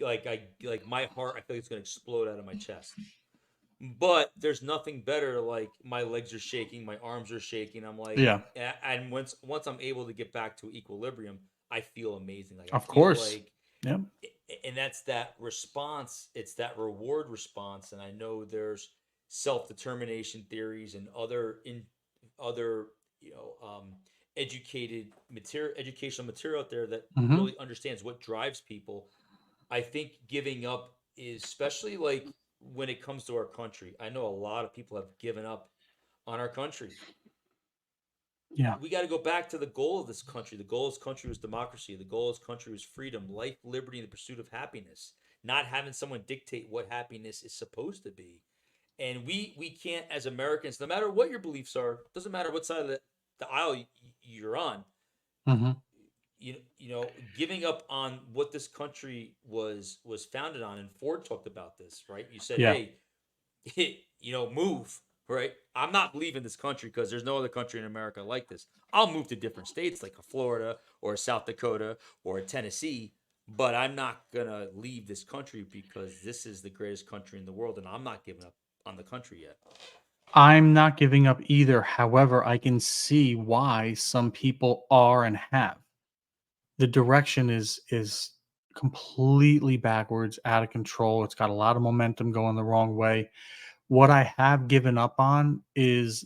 like my heart, I feel like it's gonna explode out of my chest. But there's nothing better. Like, my legs are shaking, my arms are shaking. I'm like, Yeah, and once I'm able to get back to equilibrium, I feel amazing. Like, I of feel course. like, Yep. and that's that response. It's that reward response. And I know there's self determination theories and other educational material out there that Hmm. really understands what drives people. I think giving up is, especially like when it comes to our country. I know a lot of people have given up on our country. Yeah. We got to go back to the goal of this country. The goal of this country was democracy. The goal of this country was freedom, life, liberty, and the pursuit of happiness. Not having someone dictate what happiness is supposed to be. And we can't, as Americans, no matter what your beliefs are, doesn't matter what side of the aisle you're on, Hmm. giving up on what this country was founded on. And Ford talked about this, right? You said, Yeah. hey, move, right? I'm not leaving this country because there's no other country in America like this. I'll move to different states like a Florida or a South Dakota or a Tennessee, but I'm not gonna leave this country because this is the greatest country in the world, and I'm not giving up on the country yet. I'm not giving up either. However, I can see why some people are and have. The direction is completely backwards, out of control. It's got a lot of momentum going the wrong way. What I have given up on is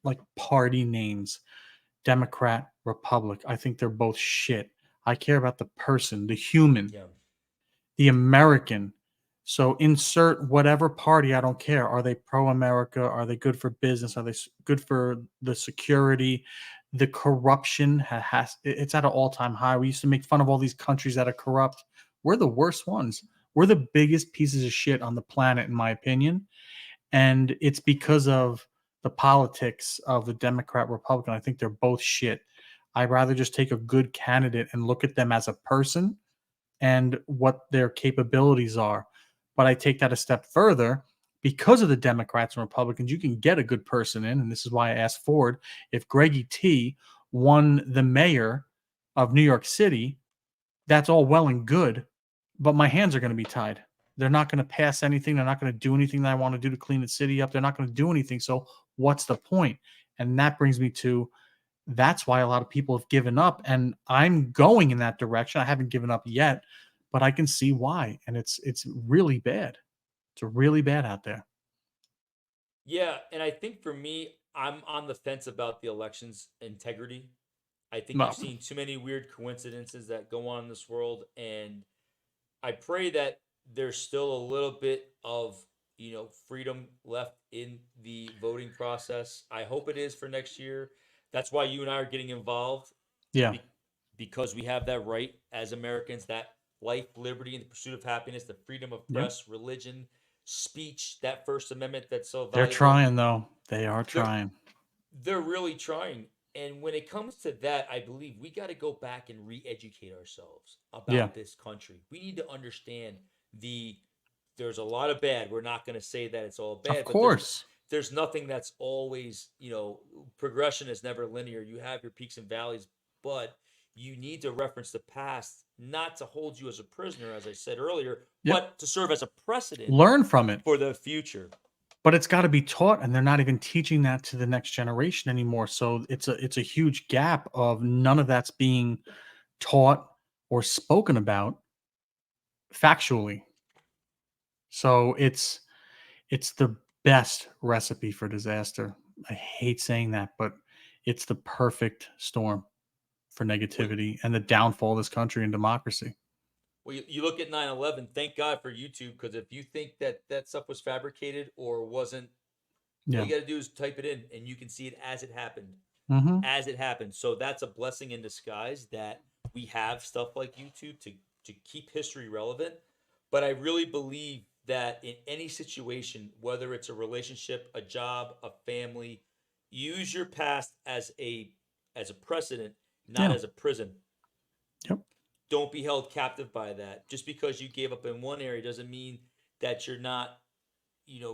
like party names. Democrat, Republic. I think they're both shit. I care about the person, the human, Yeah. the American. So insert whatever party, I don't care. Are they pro America? Are they good for business? Are they good for the security? The corruption it's at an all-time high. We used to make fun of all these countries that are corrupt. We're the worst ones. We're the biggest pieces of shit on the planet, in my opinion. And it's because of the politics of the Democrat Republican. I think they're both shit. I'd rather just take a good candidate and look at them as a person and what their capabilities are. But I take that a step further. Because of the Democrats and Republicans, you can get a good person in. And this is why I asked Ford if Greggy T won the mayor of New York City, that's all well and good, but my hands are going to be tied. They're not going to pass anything. They're not going to do anything that I want to do to clean the city up. They're not going to do anything. So what's the point? And that brings me to that's why a lot of people have given up. And I'm going in that direction. I haven't given up yet, but I can see why. And it's really bad. It's really bad out there. Yeah, and I think for me, I'm on the fence about the election's integrity. I think you've Well, seen too many weird coincidences that go on in this world, and I pray that there's still a little bit of freedom left in the voting process. I hope it is for next year. That's why you and I are getting involved, yeah. be- because we have that right as Americans, that life, liberty, and the pursuit of happiness, the freedom of Yep. press, religion, speech, that First Amendment that's so They're valuable. trying, though. They are They're trying. they're really trying. And when it comes to that, I believe we got to go back and re-educate ourselves Yeah. about this country. We need to understand the there's a lot of bad. We're not going to say that it's all Of bad, but course. there's nothing that's always, progression is never linear. You have your peaks and valleys, but you need to reference the past not to hold you as a prisoner as I said earlier, Yep. but to serve as a precedent Learn from it. for the future. But it's gotta be taught, and they're not even teaching that to the next generation anymore, so it's a huge gap of none of that's being taught or spoken about factually. So it's the best recipe for disaster. I hate saying that, but it's the perfect storm for Well, negativity and the downfall of this country and democracy. you look at 9/11. Thank God for YouTube, because if you think that that stuff was fabricated or wasn't, all Yeah. you got to do is type it in and you can see it as it happened. Mhm. As it happened. So that's a blessing in disguise that we have stuff like YouTube to keep history relevant. But I really believe that in any situation, whether it's a relationship, a job, a family, use your past as a precedent, not Yeah. as a prison. Yep. Don't be held captive by that. Just because you gave up in one area doesn't mean that you're not,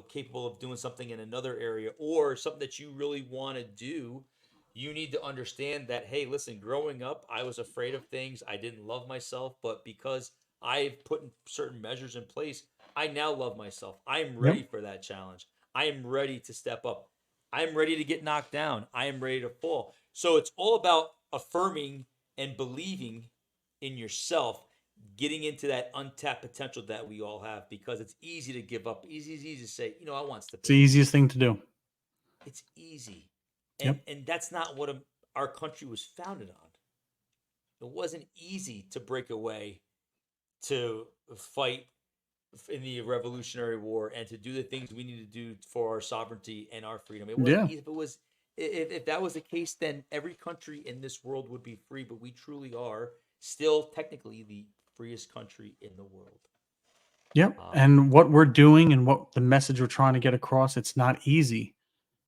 capable of doing something in another area or something that you really want to do. You need to understand that, hey, listen, growing up, I was afraid of things. I didn't love myself, but because I've put certain measures in place, I now love myself. I am Yep. ready for that challenge. I am ready to step up. I am ready to get knocked down. I am ready to fall. So it's all about affirming and believing in yourself, getting into that untapped potential that we all have, because it's easy to give up. Easy to say, I want It's the stability. easiest thing to do. It's easy. And Yep. and that's not what our country was founded on. It wasn't easy to break away, to fight in the Revolutionary War, and to do the things we need to do for our sovereignty and our freedom. It wasn't Yeah. easy. If it was, if that was the case, then every country in this world would be free. But we truly are still technically the freest country in the world. Yep. Um, And what we're doing and what the message we're trying to get across, it's not easy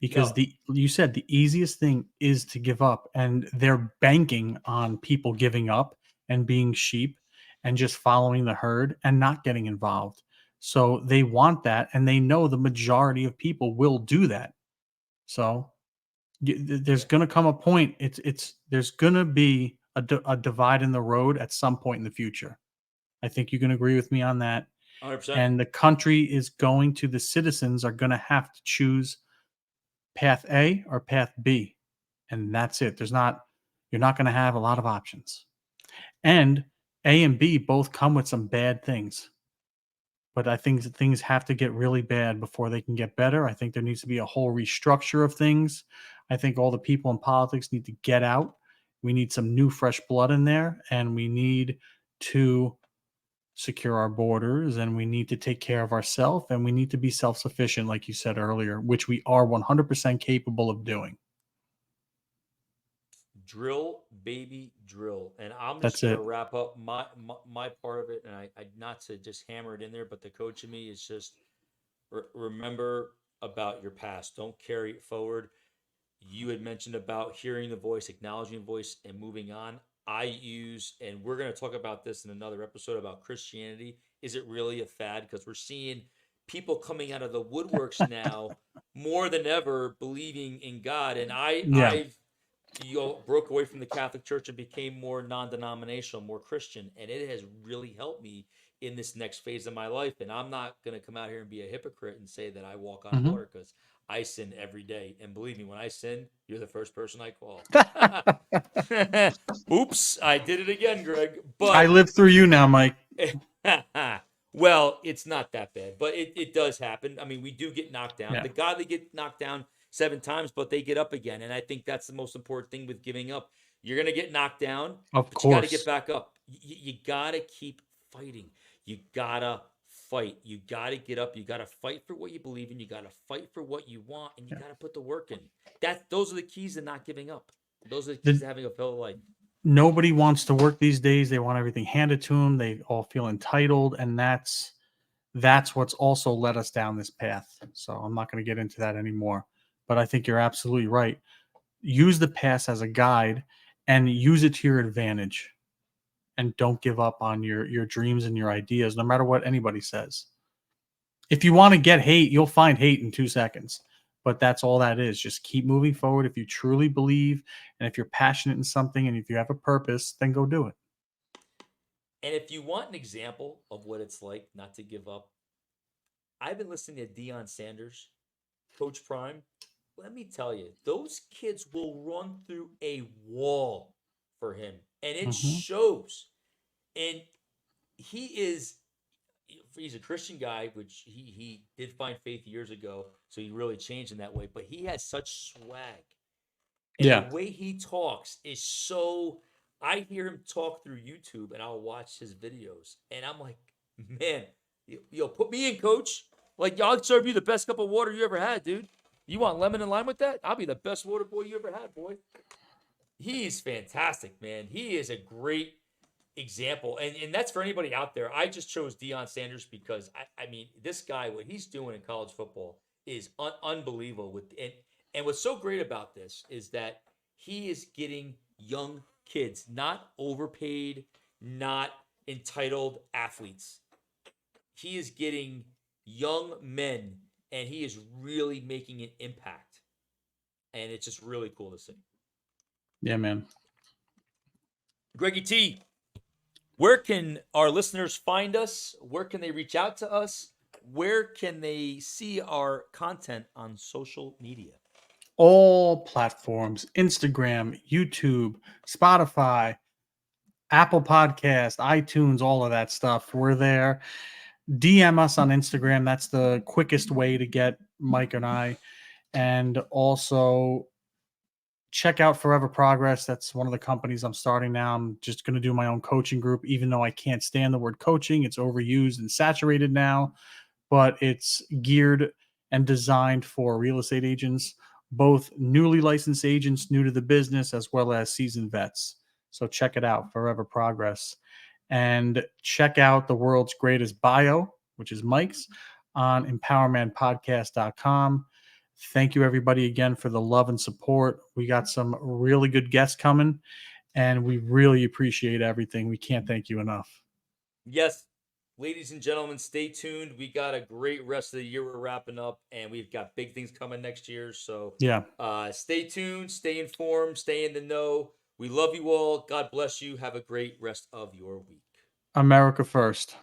because no, the you said the easiest thing is to give up, and they're banking on people giving up and being sheep and just following the herd and not getting involved. So they want that, and they know the majority of people will do that. So there's Yeah, going to come a point. It's there's going to be a divide in the road at some point in the future. I think you can agree with me on that. 100%. And the country is going to the citizens are going to have to choose path A or path B, and that's it. There's not You're not going to have a lot of options. And A and B both come with some bad things. But I think that things have to get really bad before they can get better. I think there needs to be a whole restructure of things. I think all the people in politics need to get out. We need some new, fresh blood in there, and we need to secure our borders, and we need to take care of ourselves, and we need to be self sufficient, like you said earlier, which we are 100% capable of doing. Drill, baby, drill. And I'm just That's gonna it. wrap up my part of it, and I not to just hammer it in there, but the coach in me is just remember about your past. Don't carry it forward. You had mentioned about hearing the voice, acknowledging the voice, and moving on. I use, and we're going to talk about this in another episode about Christianity. Is it really a fad? Because we're seeing people coming out of the woodworks now more than ever believing in God. And Yeah. I've broke away from the Catholic Church and became more non-denominational, more Christian, and it has really helped me in this next phase of my life. And I'm not going to come out here and be a hypocrite and say that I walk on Hmm. water, because I sin every day. And believe me, when I sin, you're the first person I call. Oops, I did it again, Greg. I But live through you now, Mike. well, it's not that bad, but it does happen. I mean, we do get knocked down. Yeah, The godly get knocked down 7 times, but they get up again. And I think that's the most important thing with giving up. You're going to get knocked down, of but you got to get course. back up. You got to keep fighting. You got to fight. You got to get up. You got to fight for what you believe in. You got to fight for what you want, and you Yeah. got to put the work in. Those are the keys to not giving up. Those are the keys The, to having a fellow life. Nobody wants to work these days. They want everything handed to them. They all feel entitled, and that's what's also led us down this path. So I'm not going to get into that anymore. But I think you're absolutely right. Use the past as a guide and use it to your advantage. And don't give up on your dreams and your ideas, no matter what anybody says. If you want to get hate, you'll find hate in 2 seconds. But that's all that is. Just keep moving forward. If you truly believe, and if you're passionate in something, and if you have a purpose, then go do it. And if you want an example of what it's like not to give up, I've been listening to Deion Sanders, Coach Prime. Let me tell you, those kids will run through a wall for him, and it Mm-hmm. shows. And he is he's a Christian guy, which he did find faith years ago, so he really changed in that way. But he has such swag, and the Yeah. way he talks is so. I hear him talk through YouTube, and I'll watch his videos, and I'm like, man, put me in, coach. Like, I'll serve you the best cup of water you ever had, dude. You want lemon and lime with that? I'll be the best water boy you ever had, boy. He's fantastic, man. He is a great example, and that's for anybody out there. I just chose Deion Sanders because I mean, this guy, what he's doing in college football is unbelievable. And what's so great about this is that he is getting young kids, not overpaid, not entitled athletes. He is getting young men, and he is really making an impact. And it's just really cool to see. Yeah, man. Greggy T, where can our listeners find us? Where can they reach out to us? Where can they see our content on social media? All platforms: Instagram, YouTube, Spotify, Apple Podcast, iTunes, all of that stuff. We're there. DM us on Instagram. That's the quickest way to get Mike and I. And also check out Forever Progress. That's one of the companies I'm starting now. I'm just going to do my own coaching group, even though I can't stand the word coaching. It's overused and saturated now, but it's geared and designed for real estate agents, both newly licensed agents new to the business, as well as seasoned vets. So check it out, Forever Progress. And check out the world's greatest bio, which is Mike's, on empowermanpodcast.com. Thank you, everybody, again for the love and support. We got some really good guests coming, and we really appreciate everything. We can't thank you enough. Yes, ladies and gentlemen, stay tuned. We got a great rest of the year we're wrapping up, and we've got big things coming next year. So Yeah. stay tuned, stay informed, stay in the know. We love you all. God bless you. Have a great rest of your week. America first.